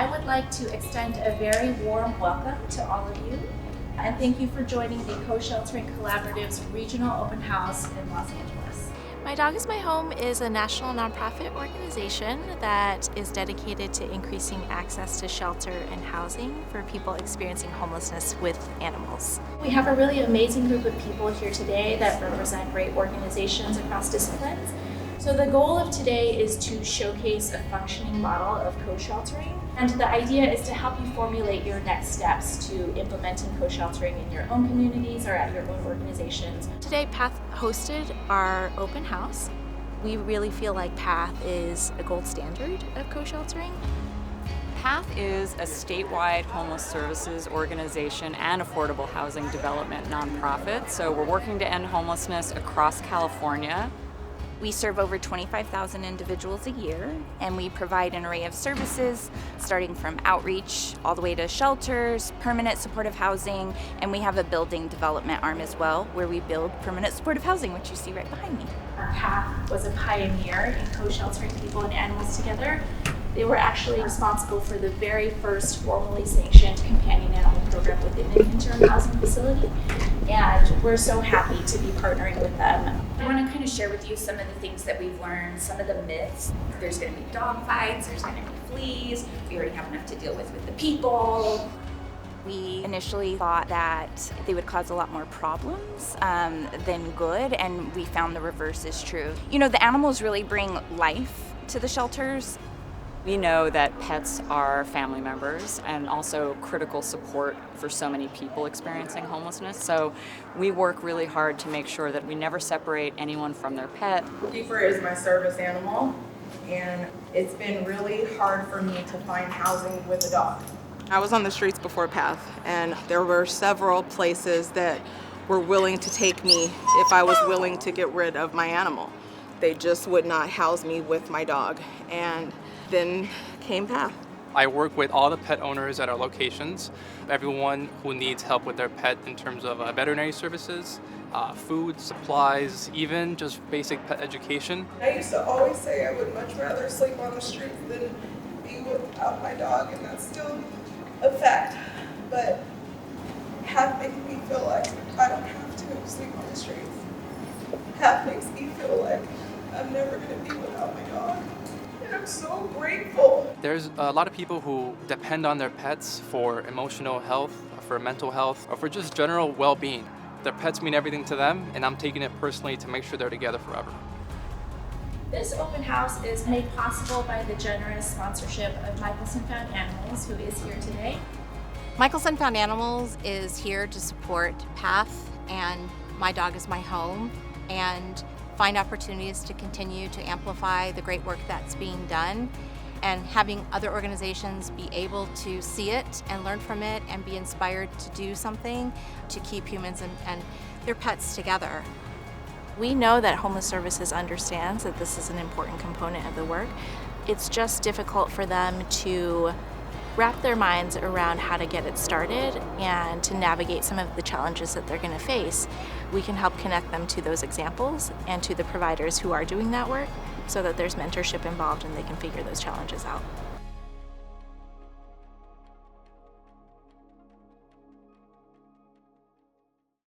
I would like to extend a very warm welcome to all of you, and thank you for joining the Co-Sheltering Collaborative's Regional Open House in Los Angeles. My Dog is My Home is a national nonprofit organization that is dedicated to increasing access to shelter and housing for people experiencing homelessness with animals. We have a really amazing group of people here today that represent great organizations across disciplines. So the goal of today is to showcase a functioning model of co-sheltering, and the idea is to help you formulate your next steps to implementing co-sheltering in your own communities or at your own organizations. Today, PATH hosted our open house. We really feel like PATH is a gold standard of co-sheltering. PATH is a statewide homeless services organization and affordable housing development nonprofit. So we're working to end homelessness across California. We serve over 25,000 individuals a year, and we provide an array of services starting from outreach all the way to shelters, permanent supportive housing, and we have a building development arm as well where we build permanent supportive housing, which you see right behind me. PATH was a pioneer in co-sheltering people and animals together. They were actually responsible for the very first formally sanctioned companion animal program within an interim housing facility, and we're so happy to be partnering with them. I want to kind of share with you some of the things that we've learned, some of the myths. There's going to be dog fights, there's going to be fleas, we already have enough to deal with the people. We initially thought that they would cause a lot more problems than good, and we found the reverse is true. You know, the animals really bring life to the shelters. We know that pets are family members and also critical support for so many people experiencing homelessness. So we work really hard to make sure that we never separate anyone from their pet. Keeper is my service animal, and it's been really hard for me to find housing with a dog. I was on the streets before PATH, and there were several places that were willing to take me if I was willing to get rid of my animal. They just would not house me with my dog, and then came PATH. I work with all the pet owners at our locations, everyone who needs help with their pet in terms of veterinary services, food, supplies, even just basic pet education. I used to always say I would much rather sleep on the streets than be without my dog, and that's still a fact. But PATH makes me feel like I don't have to sleep on the streets. PATH makes me feel like I'm never going to be without my dog. I'm so grateful. There's a lot of people who depend on their pets for emotional health, for mental health, or for just general well-being. Their pets mean everything to them, and I'm taking it personally to make sure they're together forever. This open house is made possible by the generous sponsorship of Michelson Found Animals, who is here today. Michelson Found Animals is here to support PATH and My Dog is My Home, and find opportunities to continue to amplify the great work that's being done, and having other organizations be able to see it and learn from it and be inspired to do something to keep humans and their pets together. We know that Homeless Services understands that this is an important component of the work. It's just difficult for them to wrap their minds around how to get it started and to navigate some of the challenges that they're going to face. We can help connect them to those examples and to the providers who are doing that work so that there's mentorship involved and they can figure those challenges out.